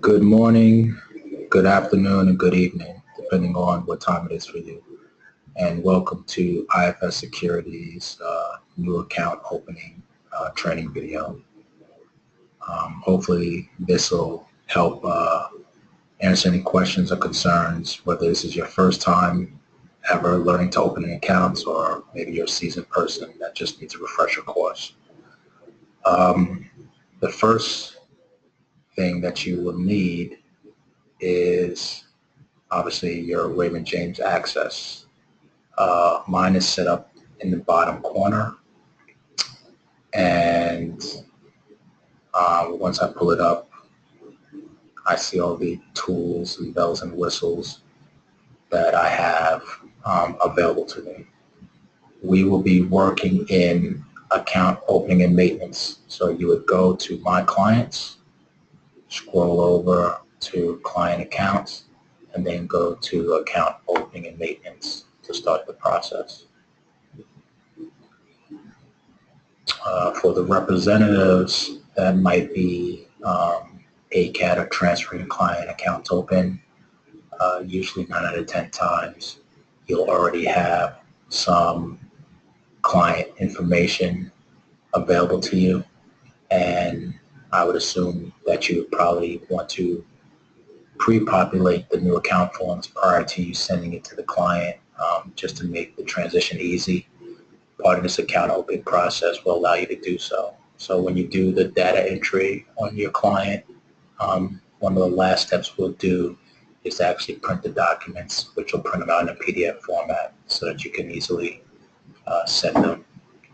Good morning, good afternoon, and good evening, depending on what time it is for you. And welcome to IFS Securities new account opening training video. Hopefully this will help answer any questions or concerns, whether this is your first time ever learning to open accounts or maybe you're a seasoned person that just needs a refresher course. The first thing that you will need is obviously your Raymond James access. Mine is set up in the bottom corner, and once I pull it up, I see all the tools and bells and whistles that I have available to me. We will be working in account opening and maintenance. So you would go to My Clients, scroll over to Client Accounts, and then go to Account Opening and Maintenance to start the process. For the representatives that might be ACAT or transferring a client account open, usually 9 out of 10 times you'll already have some client information available to you, and I would assume that you would probably want to pre-populate the new account forms prior to you sending it to the client, just to make the transition easy. Part of this account opening process will allow you to do so. So when you do the data entry on your client, one of the last steps we'll do is to actually print the documents, which will print them out in a PDF format so that you can easily send them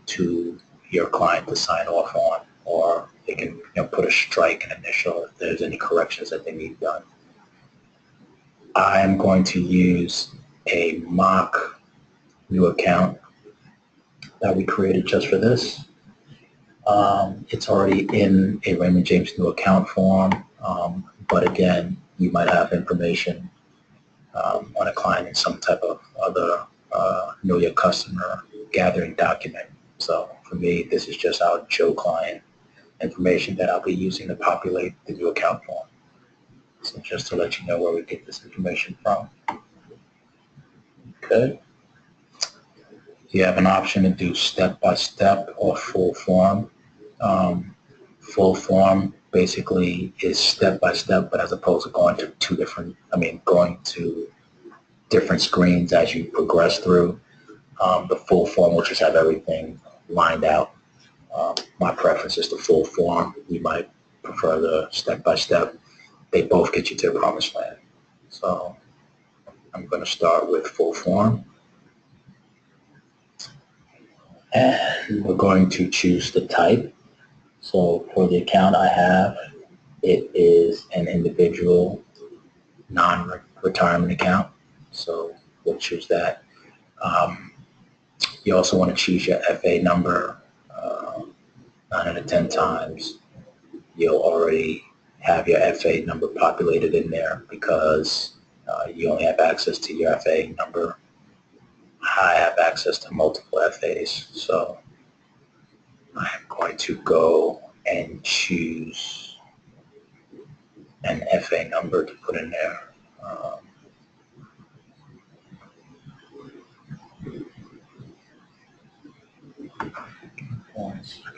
to your client to sign off on, or they can put a strike and initial if there's any corrections that they need done. I am going to use a mock new account that we created just for this. It's already in a Raymond James new account form, but again, you might have information on a client in some type of other know your customer gathering document. So for me, this is just our Joe client information that I'll be using to populate the new account form. So just to let you know where we get this information from. Okay. You have an option to do step-by-step or full form. Full form basically is step-by-step, but as opposed to going to different screens as you progress through. The full form will just have everything lined out. My preference is the full form. You might prefer the step-by-step. They both get you to the promised land. So I'm going to start with full form. And we're going to choose the type. So for the account I have, it is an individual non-retirement account. So we'll choose that. You also want to choose your FA number. 9 out of 10 times you'll already have your FA number populated in there because you only have access to your FA number. I have access to multiple FAs, so I'm going to go and choose an FA number to put in there. One second.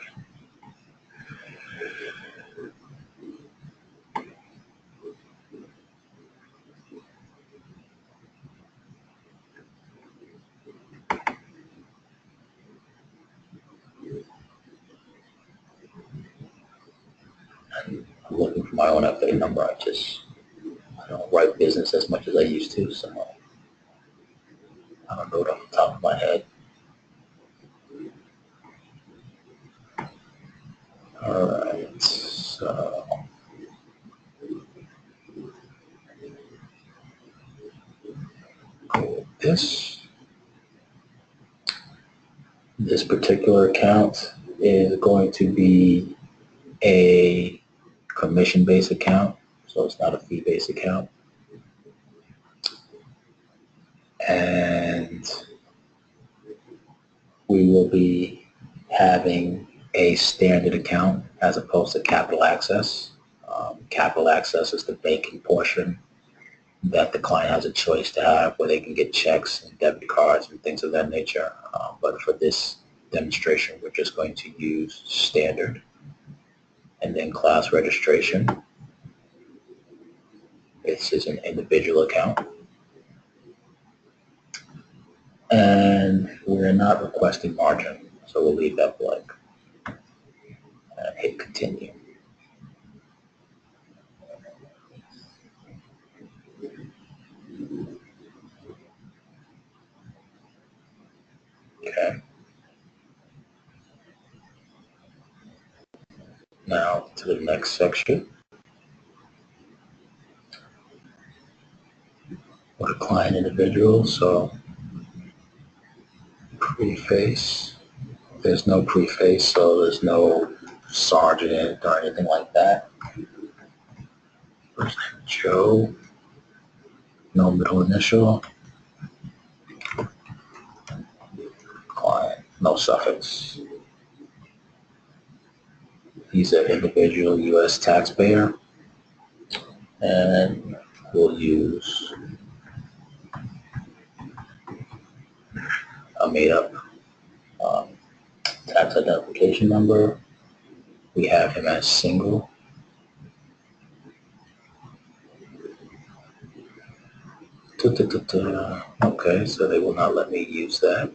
I'm looking for my own FA number. I don't write business as much as I used to, so I don't know it off the top of my head. All right, so this particular account is going to be a commission-based account, so it's not a fee-based account. And we will be having a standard account as opposed to capital access. Capital access is the banking portion that the client has a choice to have, where they can get checks and debit cards and things of that nature. But for this demonstration, we're just going to use standard. And then class registration. This is an individual account. And we're not requesting margin, so we'll leave that blank. And hit continue. Okay. Now to the next section. With a client individual, so preface. There's no preface, so there's no sergeant or anything like that. First name Joe, no middle initial. Client, no suffix. He's an individual U.S. taxpayer, and we'll use a made-up tax identification number. We have him as single. Okay, so they will not let me use that.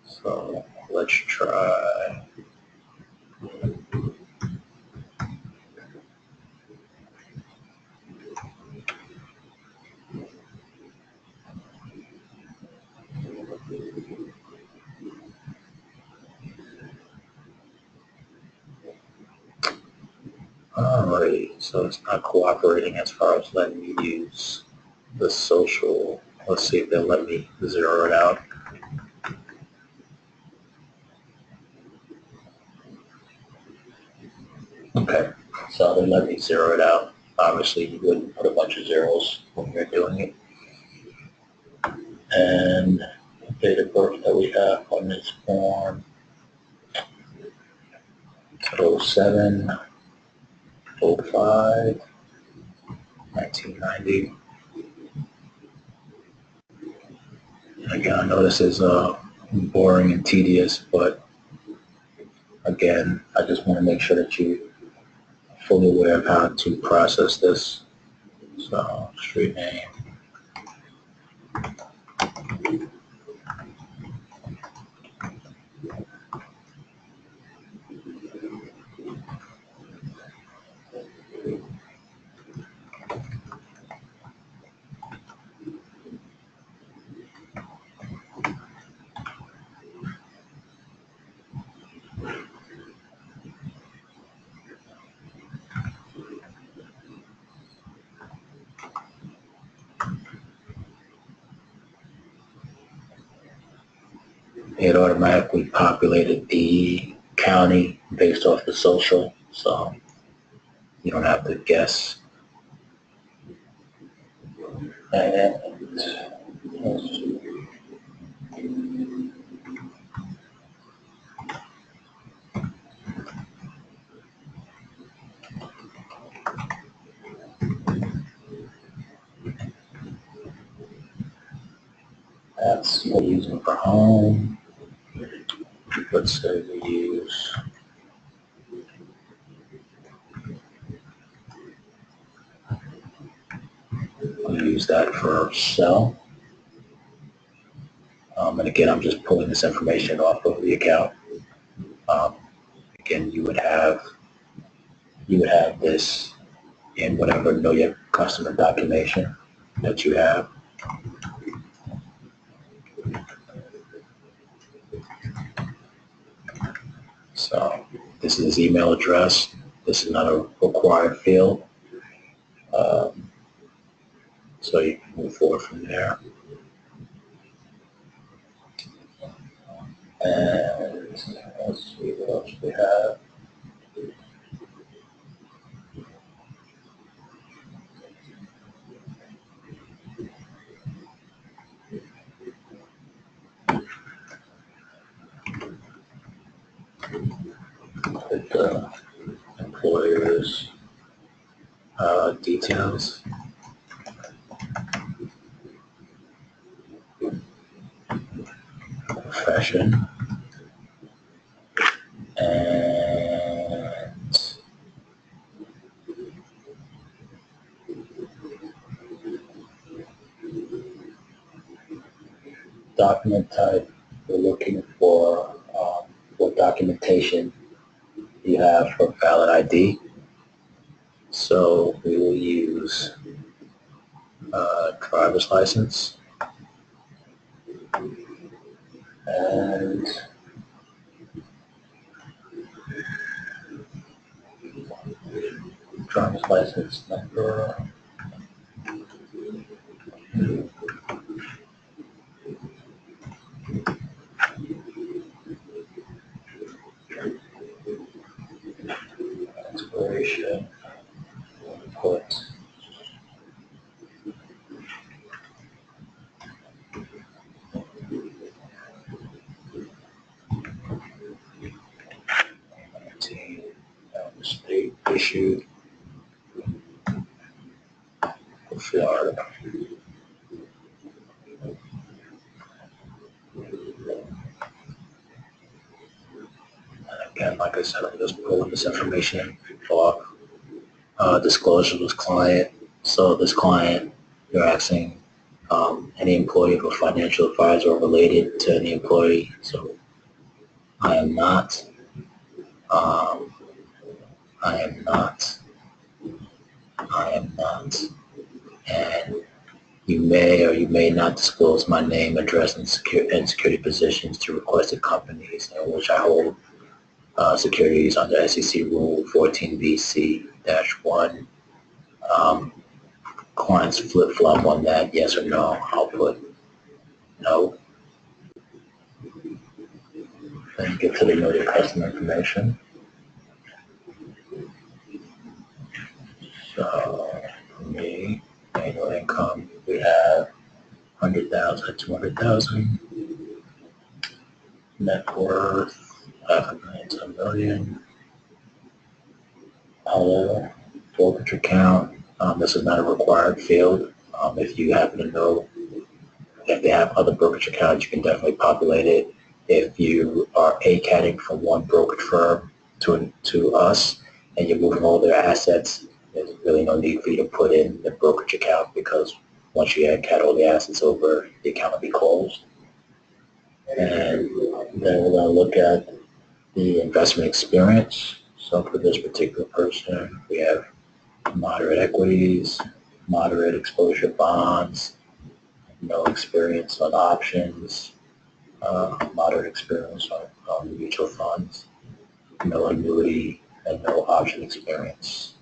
So let's try. Alright, so it's not cooperating as far as letting me use the social. Let's see if they'll let me zero it out. Okay, so they let me zero it out. Obviously, you wouldn't put a bunch of zeros when you're doing it. And the date of birth that we have on this form, 07, 05, 1990. Again, I know this is boring and tedious, but again, I just want to make sure that you're fully aware of how to process this. So, street name. It automatically populated the county based off the social, so you don't have to guess. And that's what we're using for home. Let's say we use that for cell. And again, I'm just pulling this information off of the account. Again, you would have this in whatever know your customer documentation that you have. So this is his email address. This is not a required field. So you can move forward from there. And let's see what else we have. With employers. details. Profession. And document type, we're looking for what documentation you have for valid ID. So we will use driver's license and driver's license number. Expiration. Put state issued for Florida. Again, like I said, I'm just pulling this information off disclosure to this client. So this client, you're asking any employee of a financial advisor related to any employee. So I am not. I am not. I am not. And you may or you may not disclose my name, address, and security positions to requested companies in which I hold securities under SEC Rule 14BC-1. Clients flip-flop on that, yes or no. I'll put no. Then get to the know your customer information. So for me, annual income, we have 100,000, 200,000. Net worth, 500,000 to 1 million. Hello, brokerage account. This is not a required field. If you happen to know if they have other brokerage accounts, you can definitely populate it. If you are ACATing from one brokerage firm to us and you're moving all their assets, there's really no need for you to put in the brokerage account because once you ACAT all the assets over, the account will be closed. And then we're going to look at the investment experience. So for this particular person, we have moderate equities, moderate exposure bonds, no experience on options, moderate experience on mutual funds, no annuity, and no option experience.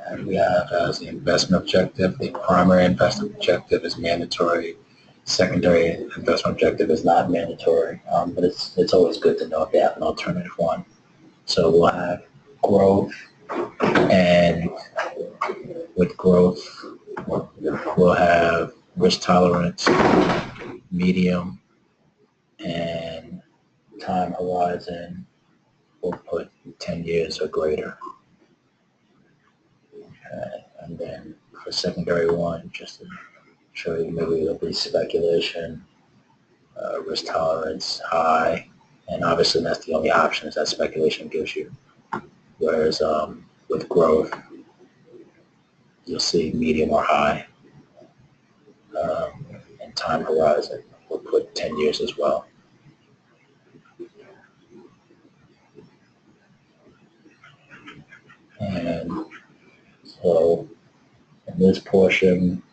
And we have as the investment objective, the primary investment objective is mandatory. Secondary investment objective is not mandatory, but it's always good to know if they have an alternative one. So we'll have growth, and with growth, we'll have risk tolerance, medium, and time horizon. We'll put 10 years or greater. Okay. And then for secondary one, just to show you maybe a little bit of speculation, risk tolerance high, and obviously that's the only options that speculation gives you. Whereas with growth, you'll see medium or high, and time horizon, we'll put 10 years as well. And so in this portion,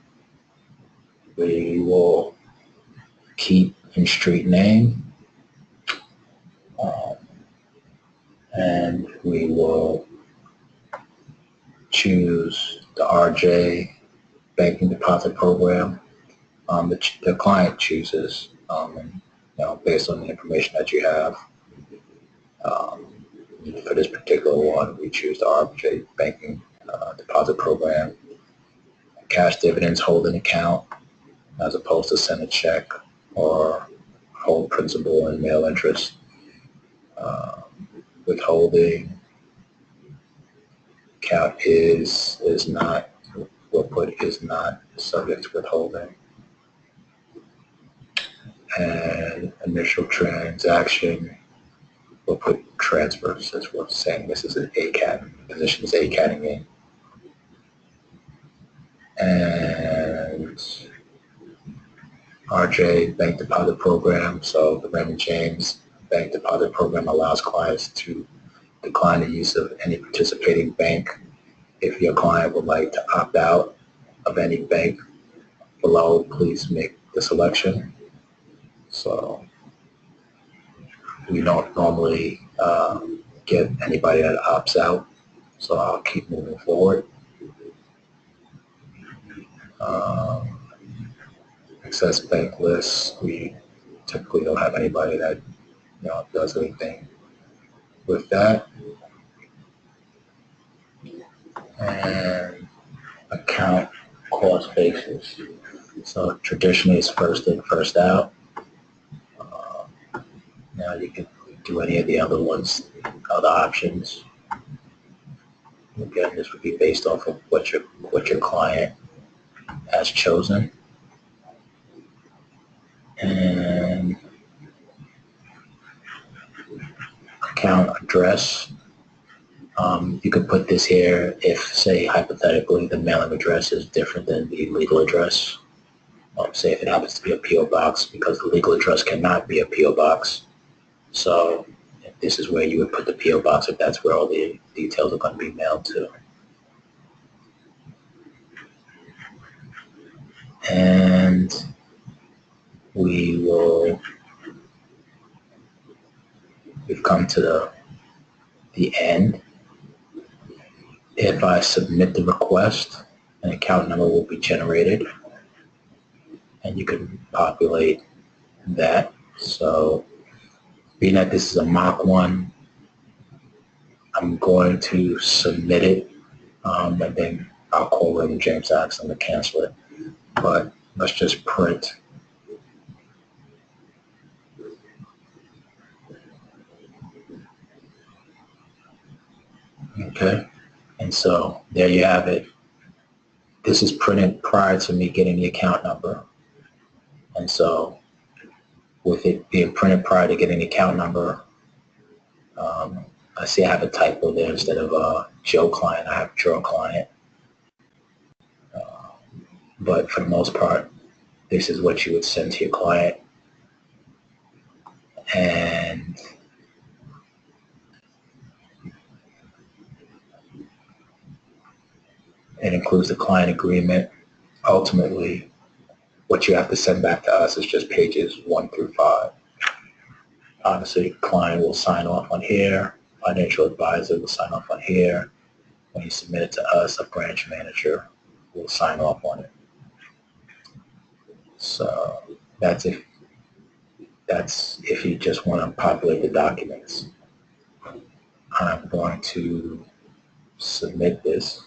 we will keep in street name, and we will choose the RJ banking deposit program. The client chooses, and, based on the information that you have. For this particular one, we choose the RJ banking deposit program. Cash dividends holding account as opposed to send a check or hold principal and mail interest. Withholding account is not, we'll put is not subject to withholding. And initial transaction, we'll put transfer since we're saying this is an ACAT, position is ACATing in. And RJ, bank deposit program. So the Raymond James bank deposit program allows clients to decline the use of any participating bank. If your client would like to opt out of any bank below, please make the selection. So we don't normally get anybody that opts out, so I'll keep moving forward. Access bank lists, we typically don't have anybody that does anything with that. And account cost basis. So traditionally it's first in, first out. Now you can do any of the other ones, other options. Again, this would be based off of what your client has chosen. And account address. You could put this here if, say, hypothetically, the mailing address is different than the legal address. Say if it happens to be a P.O. box, because the legal address cannot be a P.O. box. So this is where you would put the P.O. box if that's where all the details are going to be mailed to. And we've come to the end. If I submit the request, an account number will be generated, and you can populate that. So being that this is a mock one, I'm going to submit it, and then I'll call Raymond James, ask them to cancel it. But let's just print. Okay, and so there you have it. This is printed prior to me getting the account number. And so with it being printed prior to getting the account number, I see I have a typo there. Instead of Joe client, I have Joe client. But for the most part, this is what you would send to your client. And it includes the client agreement. Ultimately, what you have to send back to us is just pages 1 through 5. Obviously, the client will sign off on here. Financial advisor will sign off on here. When you submit it to us, a branch manager will sign off on it. So that's if you just want to populate the documents. I'm going to submit this.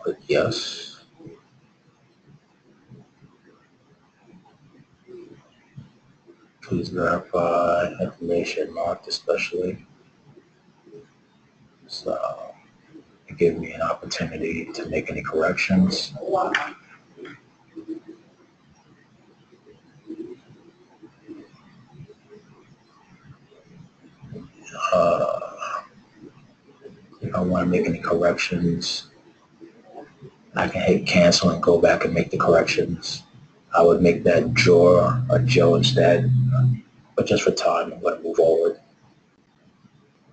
Click yes. Please verify information marked especially. So it gives me an opportunity to make any corrections. If I want to make any corrections, I can hit cancel and go back and make the corrections. I would make that drawer a Joe instead, but just for time, I'm going to move forward.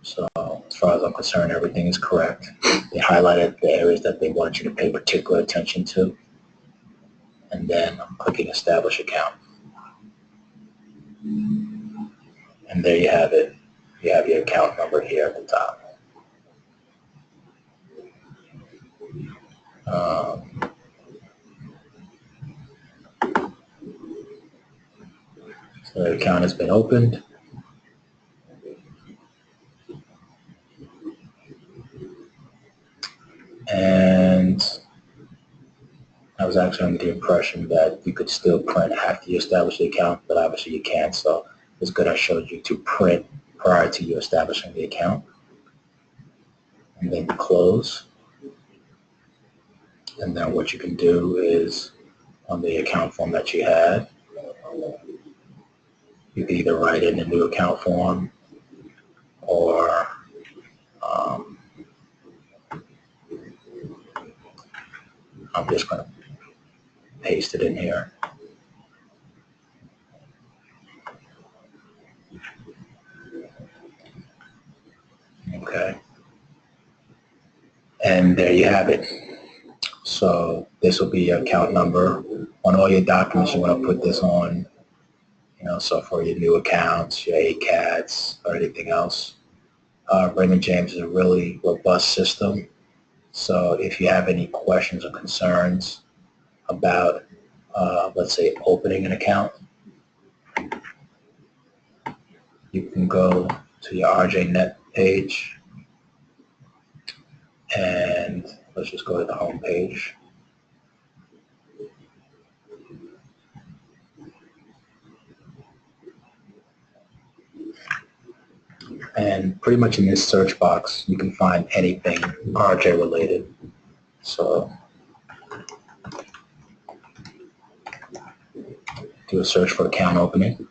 So as far as I'm concerned, everything is correct. They highlighted the areas that they want you to pay particular attention to. And then I'm clicking establish account. And there you have it. You have your account number here at the top. So the account has been opened. was actually under the impression that you could still print after you establish the account, but obviously you can't. So it's good I showed you to print prior to you establishing the account. And then close. And then what you can do is on the account form that you had, you can either write in the new account form or I'm just going to paste it in here. Okay. And there you have it. So this will be your account number. On all your documents, you want to put this on, so for your new accounts, your ACATs, or anything else. Raymond James is a really robust system. So if you have any questions or concerns about, let's say, opening an account, you can go to your RJNet page, and let's just go to the home page. And pretty much in this search box, you can find anything RJ related. So do a search for account opening.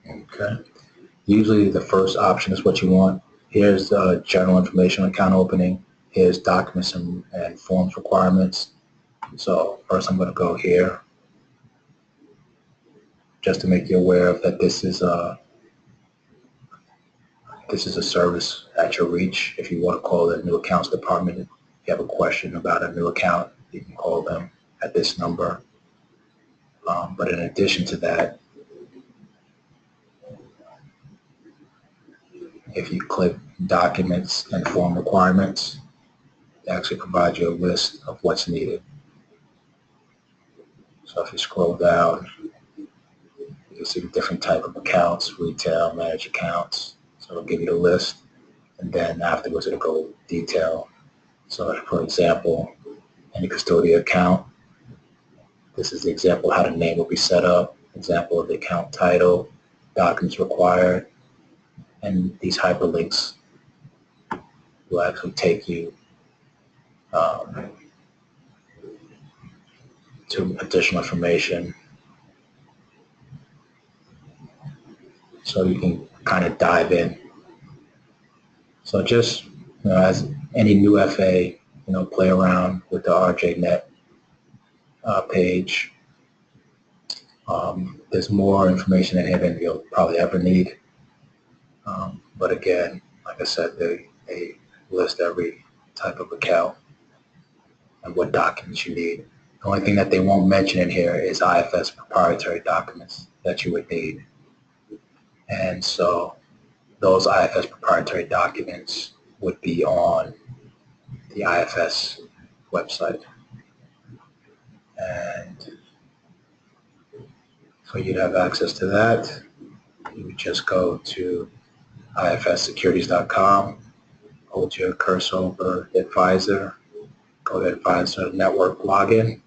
Okay. Usually the first option is what you want. Here's general information on account opening. Here's documents and forms requirements. So first I'm going to go here just to make you aware of that this is a service at your reach. If you want to call the new accounts department, if you have a question about a new account, you can call them at this number. But in addition to that, if you click documents and form requirements, it actually provides you a list of what's needed. So if you scroll down, you'll see the different type of accounts, retail, managed accounts. So it'll give you the list, and then afterwards it'll go detail. So for example, any custodial account, this is the example how the name will be set up, example of the account title, documents required, and these hyperlinks will actually take you to additional information, so you can kind of dive in. So just as any new FA, play around with the RJNet page. There's more information in here than you'll probably ever need. But again, like I said, they list every type of account and what documents you need. The only thing that they won't mention in here is IFS proprietary documents that you would need. And so those IFS proprietary documents would be on the IFS website. And for you to have access to that, you would just go to ifssecurities.com, hold your cursor over Advisor, go to Advisor Network Login.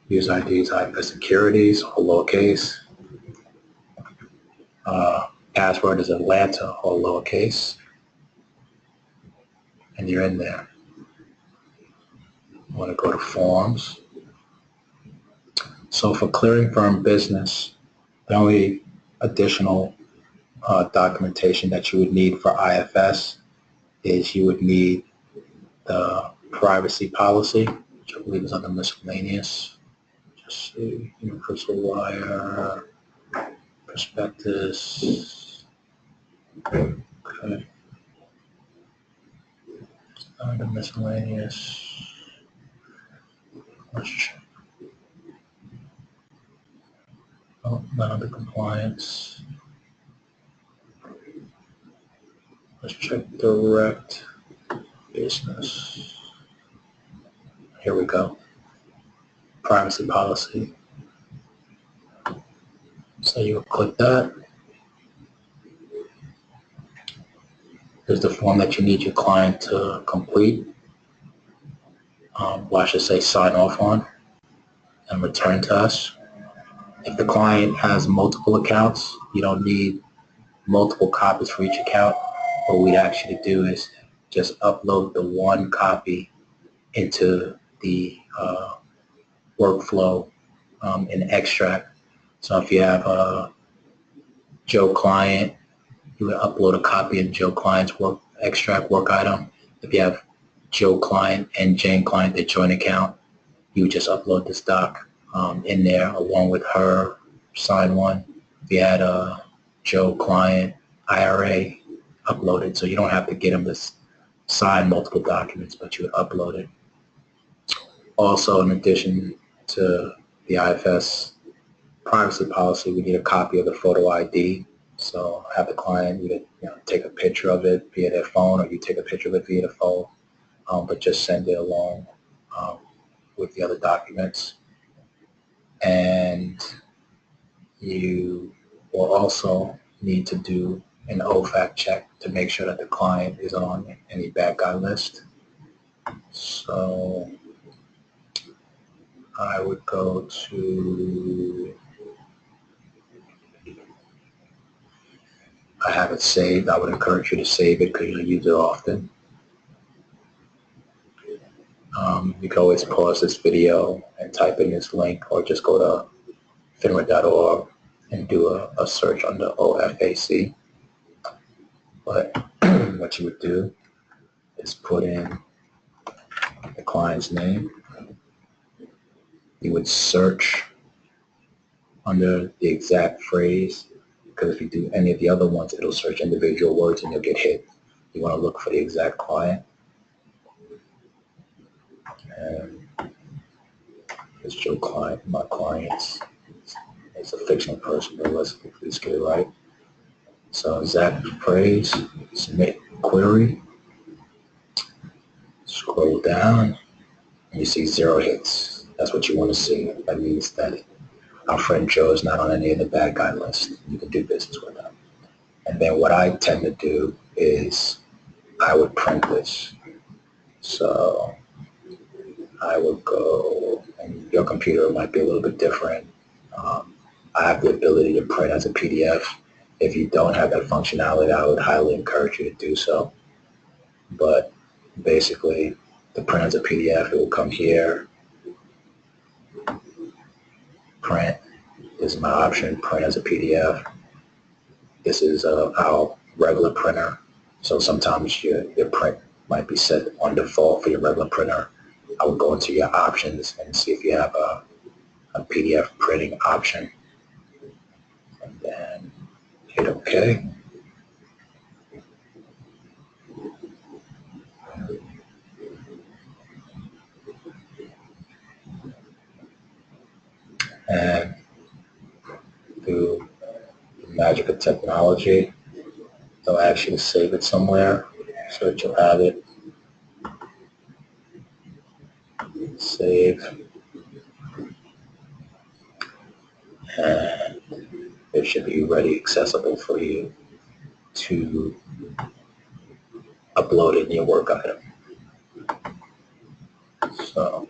User ID is IFS Securities, all lowercase. Password is Atlanta, all lowercase. And you're in there. You want to go to Forms. So for clearing firm business, the only additional documentation that you would need for IFS is you would need the privacy policy, which I believe is under miscellaneous. Just see, universal wire, prospectus. Okay. Under miscellaneous. Let's check. Oh, not under compliance. Let's check direct business. Here we go. privacy policy. So you will click that. There's the form that you need your client to complete. Well, I should say sign off on and return to us. If the client has multiple accounts, you don't need multiple copies for each account. What we'd actually do is just upload the one copy into the workflow in Extract. So if you have a Joe client, you would upload a copy in Joe client's Extract work item. If you have Joe client and Jane client, their joint account, you would just upload this doc in there along with her sign one. If you had a Joe client IRA, upload it. So you don't have to get them to sign multiple documents, but you would upload it. Also, in addition to the IFS privacy policy, we need a copy of the photo ID. So have the client either take a picture of it via their phone, or you take a picture of it via the phone, but just send it along with the other documents. And you will also need to do an OFAC check to make sure that the client is on any bad guy list. So I would go to, I have it saved. I would encourage you to save it because you'll use it often. You can always pause this video and type in this link, or just go to finra.org and do a search under OFAC. But what you would do is put in the client's name. You would search under the exact phrase, because if you do any of the other ones, it'll search individual words and you'll get hit. You want to look for the exact client. And it's Joe client, my clients. It's a fictional person, but let's get it right. So exact phrase, submit query. Scroll down, and you see 0 hits. That's what you want to see. That means that our friend Joe is not on any of the bad guy list. You can do business with them. And then what I tend to do is I would print this. So I would go, and your computer might be a little bit different. I have the ability to print as a PDF. If you don't have that functionality, I would highly encourage you to do so. But basically, the print as a PDF, it will come here. Print is my option, print as a PDF. This is our regular printer. So sometimes your print might be set on default for your regular printer. I would go into your options and see if you have a PDF printing option. And then hit OK. And through the magic of technology, they'll ask you to save it somewhere so that you'll have it. Save. And it should be ready, accessible for you to upload in your work item. So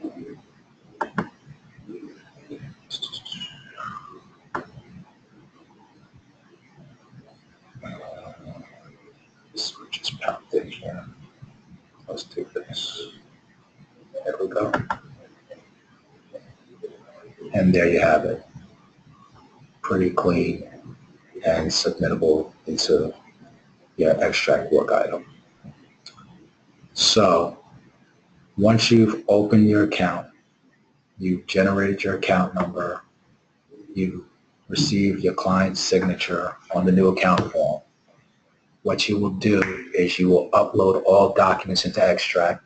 switch is popped in here. Let's do this. There we go. And there you have it. Pretty clean and submittable into your Extract work item. So once you've opened your account, you've generated your account number, you received your client's signature on the new account form, what you will do is you will upload all documents into Extract.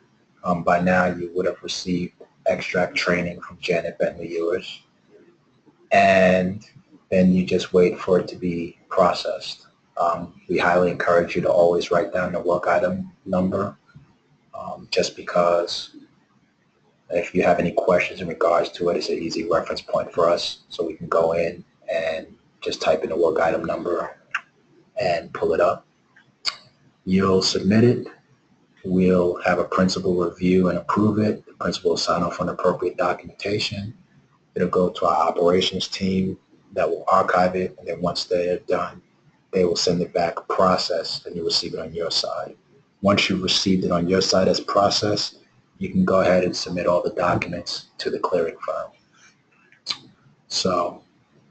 By now you would have received Extract training from Janet Bentley-Ewers, and then you just wait for it to be processed. We highly encourage you to always write down the work item number, just because If you have any questions in regards to it, it's an easy reference point for us, so we can go in and just type in the work item number and pull it up. You'll submit it. We'll have a principal review and approve it. The principal will sign off on appropriate documentation. It'll go to our operations team that will archive it, and then once they're done, they will send it back processed, and you receive it on your side. Once you've received it on your side as processed, you can go ahead and submit all the documents to the clearing firm. So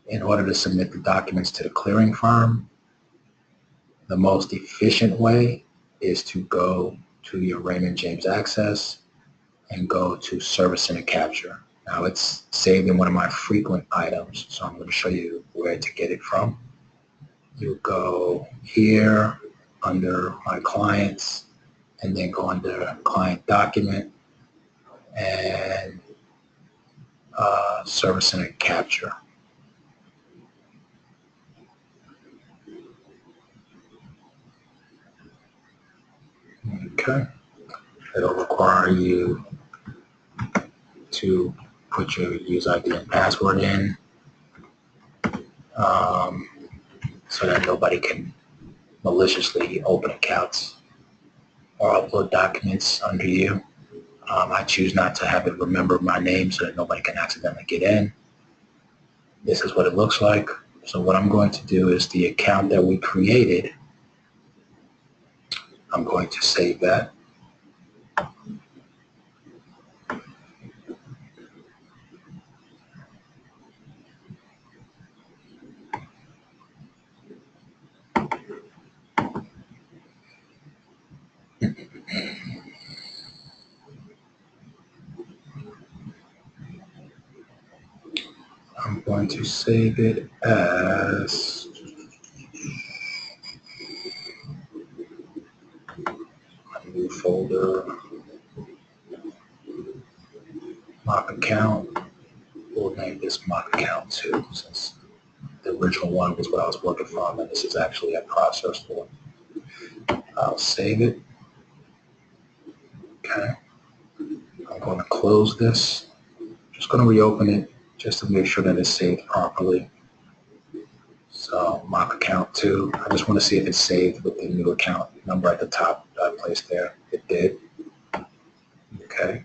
in order to submit the documents to the clearing firm, the most efficient way is to go to your Raymond James Access and go to Service Center Capture. Now it's saved in one of my frequent items, so I'm going to show you where to get it from. You go here under My Clients, and then go under Client Document and Service Center Capture. Okay. It'll require you to put your user ID and password in so that nobody can maliciously open accounts or upload documents under you. I choose not to have it remember my name so that nobody can accidentally get in. This is what it looks like. So what I'm going to do is the account that we created, I'm going to save that. I'm going to save it as a new folder, mock account. We'll name this mock account 2 since the original one was what I was working from and this is actually a process for it. I'll save it. Okay. I'm going to close this. Just going to reopen it just to make sure that it's saved properly. So mock account 2, I just want to see if it's saved with the new account number at the top that I placed there. It did. Okay.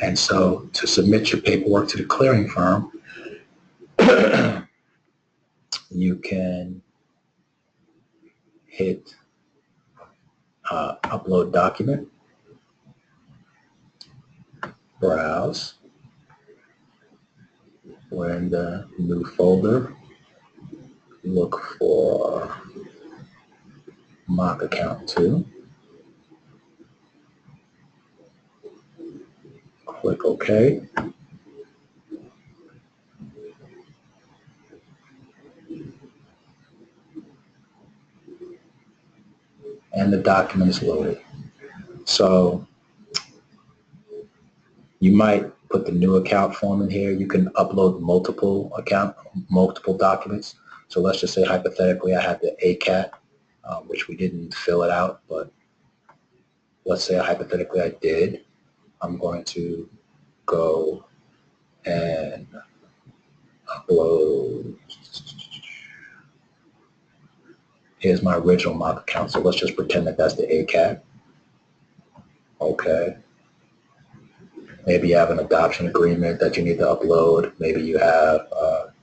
And so to submit your paperwork to the clearing firm, you can hit upload document, browse, we're in the new folder, look for mock account 2, click OK. And the document is loaded. So you might put the new account form in here. You can upload multiple documents. So let's just say hypothetically I had the ACAT, which we didn't fill it out, but let's say hypothetically I did. I'm going to go and upload. Here's my original mock account. So let's just pretend that that's the ACAT. Okay. Maybe you have an adoption agreement that you need to upload. Maybe you have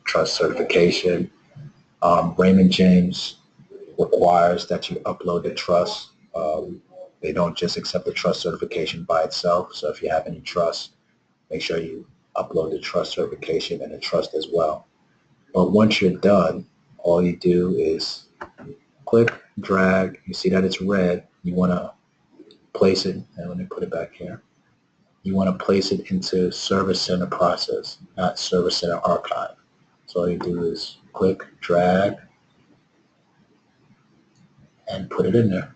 trust certification. Raymond James requires that you upload the trust. They don't just accept the trust certification by itself. So if you have any trust, make sure you upload the trust certification and the trust as well. But once you're done, all you do is click, drag. You see that it's red. You want to place it, and let me put it back here. You want to place it into Service Center Process, not Service Center Archive. So all you do is click, drag, and put it in there.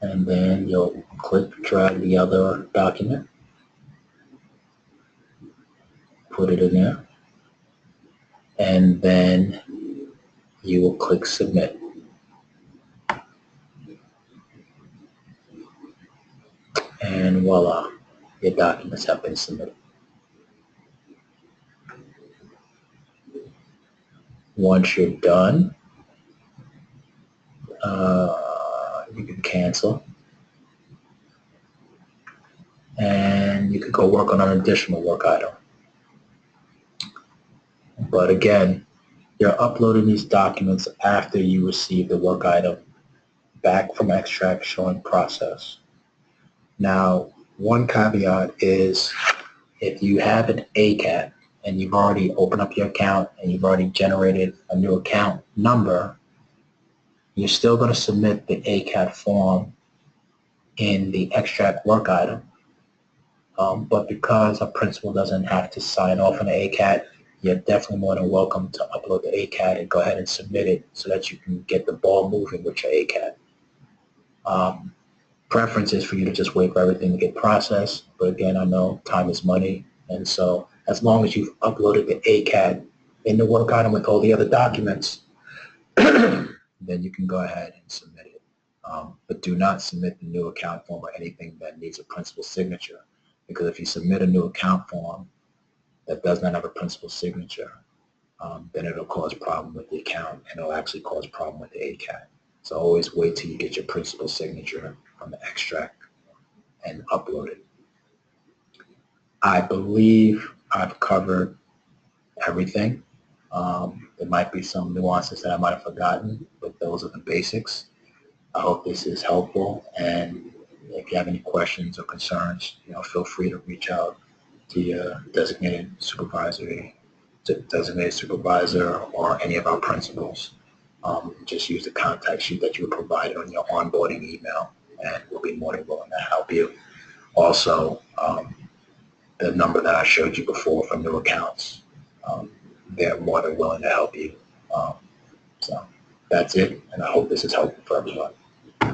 And then you'll click, drag the other document, put it in there, and then you will click Submit. And voila, your documents have been submitted. Once you're done, you can cancel, and you could go work on an additional work item. But again, you're uploading these documents after you receive the work item back from Extract showing process. Now, one caveat is if you have an ACAT and you've already opened up your account and you've already generated a new account number, you're still going to submit the ACAT form in the Extract work item. But because a principal doesn't have to sign off on the ACAT, you're definitely more than welcome to upload the ACAT and go ahead and submit it so that you can get the ball moving with your ACAT. Preference is for you to just wait for everything to get processed, but again, I know time is money, and so as long as you've uploaded the ACAT in the work item with all the other documents, then you can go ahead and submit it. But do not submit the new account form or anything that needs a principal signature, because if you submit a new account form that does not have a principal signature, then it'll cause problem with the account, and it'll actually cause problem with the ACAT. So always wait till you get your principal signature from the Extract and upload it. I believe I've covered everything. There might be some nuances that I might have forgotten, but those are the basics. I hope this is helpful, and if you have any questions or concerns, feel free to reach out to your designated supervisor or any of our principals. Just use the contact sheet that you were provided on your onboarding email, and we'll be more than willing to help you. Also, the number that I showed you before for new accounts, they're more than willing to help you. So that's it, and I hope this is helpful for everyone.